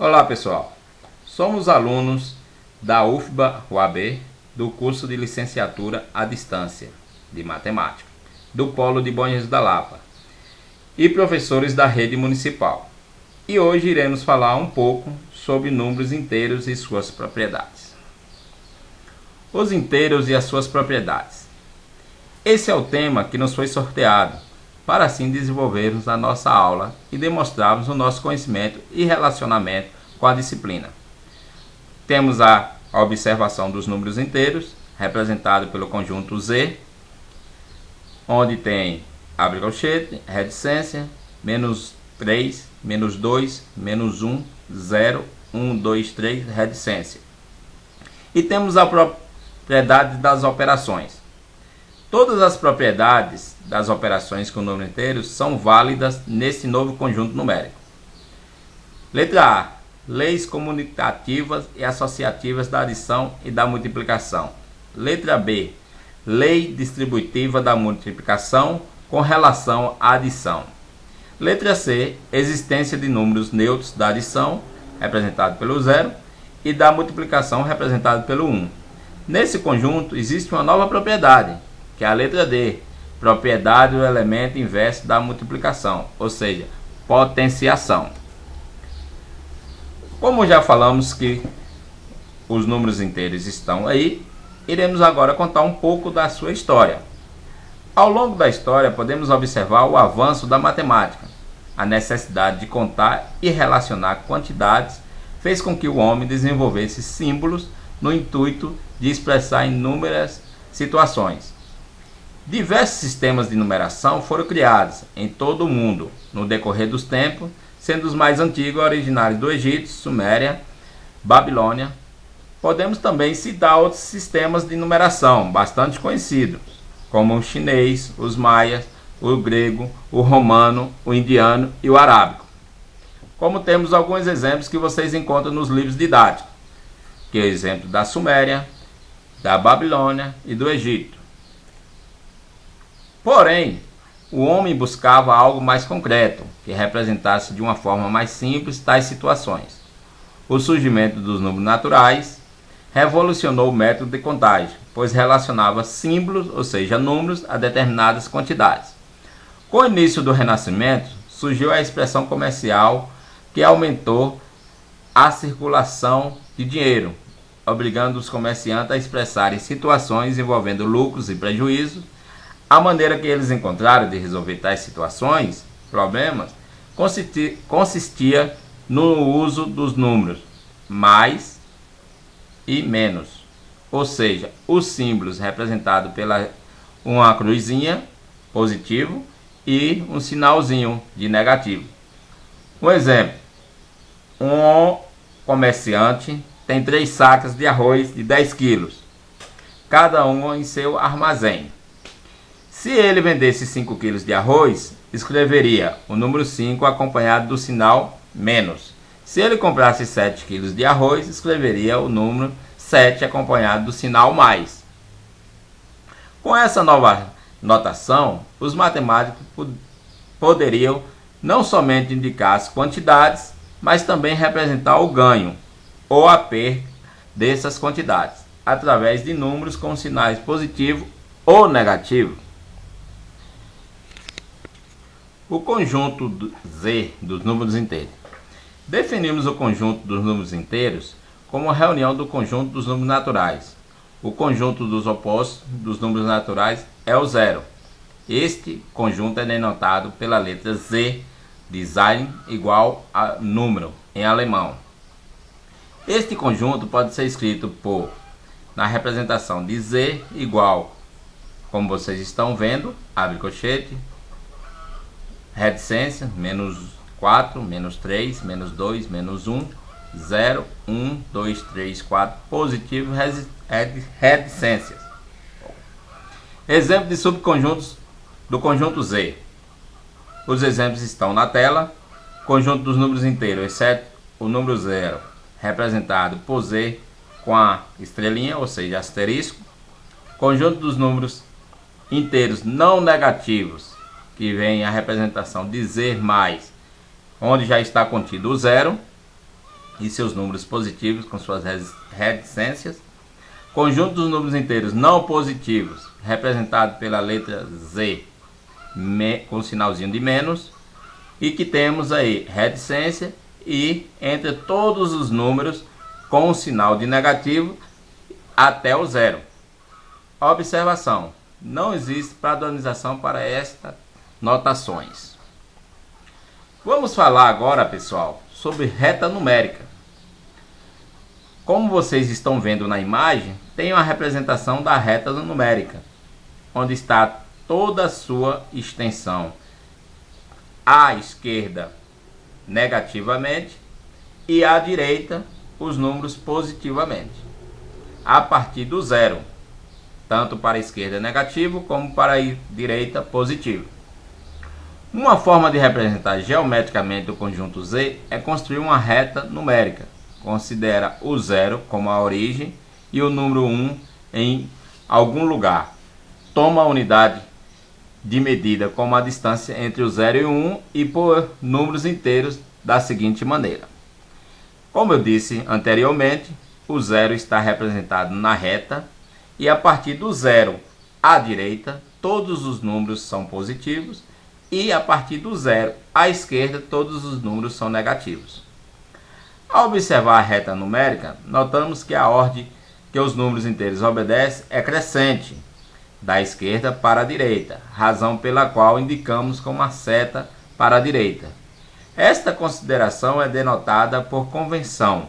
Olá pessoal, somos alunos da UFBA-UAB do curso de licenciatura à distância de matemática do Polo de Bom Jesus da Lapa e professores da rede municipal. E hoje iremos falar um pouco sobre números inteiros e suas propriedades. Os inteiros e as suas propriedades. Esse é o tema que nos foi sorteado para assim desenvolvermos a nossa aula e demonstrarmos o nosso conhecimento e relacionamento com a disciplina. Temos a observação dos números inteiros, representado pelo conjunto Z, onde tem, abre colchete, reticência, menos 3, menos 2, menos 1, 0, 1, 2, 3, reticência. E temos a propriedade das operações. Todas as propriedades das operações com números inteiros são válidas nesse novo conjunto numérico. Letra A. Leis comutativas e associativas da adição e da multiplicação. Letra B. Lei distributiva da multiplicação com relação à adição. Letra C. Existência de números neutros da adição, representado pelo 0, e da multiplicação, representado pelo 1. Nesse conjunto existe uma nova propriedade, que é a letra D, propriedade do elemento inverso da multiplicação, ou seja, potenciação. Como já falamos que os números inteiros estão aí, iremos agora contar um pouco da sua história. Ao longo da história, podemos observar o avanço da matemática. A necessidade de contar e relacionar quantidades fez com que o homem desenvolvesse símbolos no intuito de expressar inúmeras situações. Diversos sistemas de numeração foram criados em todo o mundo no decorrer dos tempos, sendo os mais antigos originários do Egito, Suméria, Babilônia. Podemos também citar outros sistemas de numeração bastante conhecidos, como o chinês, os maias, o grego, o romano, o indiano e o arábico. Como temos alguns exemplos que vocês encontram nos livros didáticos, que é o exemplo da Suméria, da Babilônia e do Egito. Porém, o homem buscava algo mais concreto, que representasse de uma forma mais simples tais situações. O surgimento dos números naturais revolucionou o método de contagem, pois relacionava símbolos, ou seja, números, a determinadas quantidades. Com o início do Renascimento, surgiu a expressão comercial que aumentou a circulação de dinheiro, obrigando os comerciantes a expressarem situações envolvendo lucros e prejuízos. A maneira que eles encontraram de resolver tais situações, problemas, consistia no uso dos números mais e menos, ou seja, os símbolos representados pela uma cruzinha positivo e um sinalzinho de negativo. Um exemplo: um comerciante tem 3 sacas de arroz de 10 quilos, cada um em seu armazém. Se ele vendesse 5 quilos de arroz, escreveria o número 5 acompanhado do sinal menos. Se ele comprasse 7 quilos de arroz, escreveria o número 7 acompanhado do sinal mais. Com essa nova notação, os matemáticos poderiam não somente indicar as quantidades, mas também representar o ganho ou a perda dessas quantidades, através de números com sinais positivo ou negativo. O conjunto Z dos números inteiros. Definimos o conjunto dos números inteiros como a reunião do conjunto dos números naturais. O conjunto dos opostos dos números naturais é o zero. Este conjunto é denotado pela letra Z de Sein, igual a número em alemão. Este conjunto pode ser escrito na representação de Z igual, como vocês estão vendo, abre colchete, reticência, menos 4, menos 3, menos 2, menos 1, 0, 1, 2, 3, 4, positivo, reticências. Exemplo de subconjuntos do conjunto Z. Os exemplos estão na tela. Conjunto dos números inteiros, exceto o número 0, representado por Z com a estrelinha, ou seja, asterisco. Conjunto dos números inteiros não negativos, que vem a representação de Z mais, onde já está contido o zero, e seus números positivos com suas reticências. Conjunto dos números inteiros não positivos, representado pela letra Z com o sinalzinho de menos, e que temos aí reticência e entre todos os números com o sinal de negativo até o zero. Observação: não existe padronização para estas notações. Vamos falar agora, pessoal, sobre reta numérica. Como vocês estão vendo na imagem, tem uma representação da reta numérica, onde está toda a sua extensão à esquerda negativamente e à direita os números positivamente, a partir do zero, tanto para a esquerda negativo como para a direita positivo. Uma forma de representar geometricamente o conjunto Z é construir uma reta numérica. Considera o zero como a origem e o número 1 em algum lugar. Toma a unidade de medida como a distância entre o 0 e o 1 e por números inteiros da seguinte maneira. Como eu disse anteriormente, o zero está representado na reta e a partir do zero à direita todos os números são positivos e a partir do zero à esquerda todos os números são negativos. Ao observar a reta numérica, notamos que a ordem que os números inteiros obedecem é crescente, da esquerda para a direita, razão pela qual indicamos com uma seta para a direita. Esta consideração é denotada por convenção,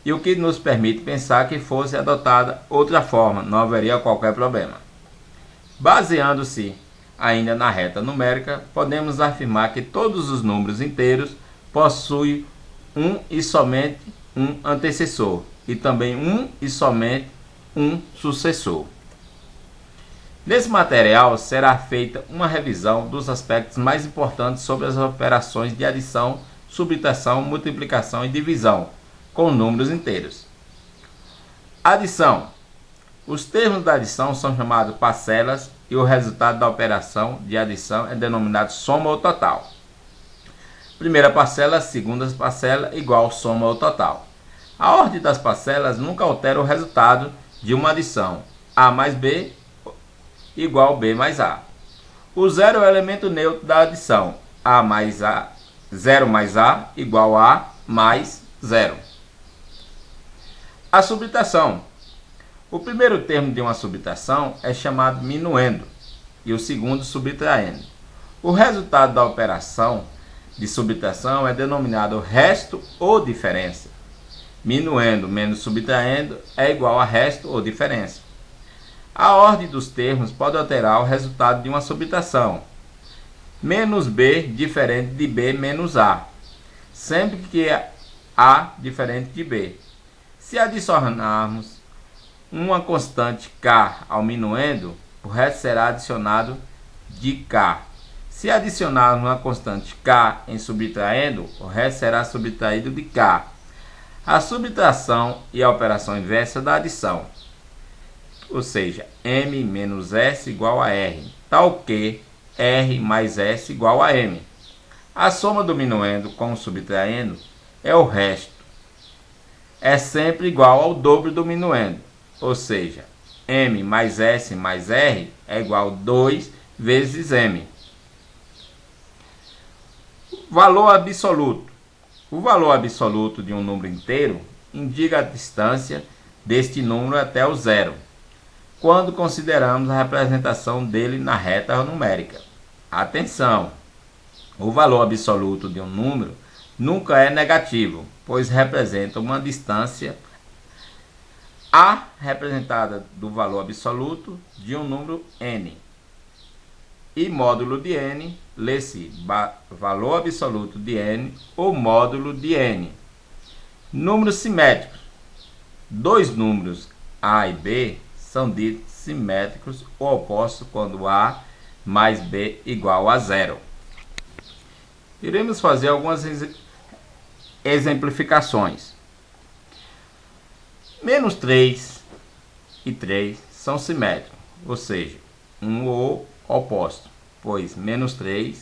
e o que nos permite pensar que fosse adotada outra forma, não haveria qualquer problema. Baseando-se ainda na reta numérica, podemos afirmar que todos os números inteiros possuem um e somente um antecessor, e também um e somente um sucessor. Nesse material será feita uma revisão dos aspectos mais importantes sobre as operações de adição, subtração, multiplicação e divisão com números inteiros. Adição. Os termos da adição são chamados parcelas e o resultado da operação de adição é denominado soma ou total. Primeira parcela, segunda parcela, igual soma ou total. A ordem das parcelas nunca altera o resultado de uma adição. A mais B igual B mais A. O zero é o elemento neutro da adição. A mais A, 0 mais A igual A mais 0. A subtração. O primeiro termo de uma subtração é chamado minuendo e o segundo subtraindo. O resultado da operação de subtração é denominado resto ou diferença. Minuendo menos subtraindo é igual a resto ou diferença. A ordem dos termos pode alterar o resultado de uma subtração. Menos B diferente de B menos A, sempre que A diferente de B. Se adicionarmos uma constante K ao minuendo, o resto será adicionado de K. Se adicionarmos uma constante K em subtraindo, o resto será subtraído de K. A subtração e a operação inversa da adição, ou seja, M menos S igual a R, tal que R mais S igual a M. A soma do minuendo com o subtraindo é o resto. É sempre igual ao dobro do minuendo, ou seja, M mais S mais R é igual a 2 vezes M. Valor absoluto. O valor absoluto de um número inteiro indica a distância deste número até o zero, quando consideramos a representação dele na reta numérica. Atenção! O valor absoluto de um número nunca é negativo, pois representa uma distância A representada do valor absoluto de um número n. E módulo de n, lê-se valor absoluto de n ou módulo de n. Números simétricos. Dois números A e B são ditos simétricos ou opostos quando A mais B igual a 0. Iremos fazer algumas exemplificações. Menos 3 e 3 são simétricos, ou seja, um ou oposto, pois menos 3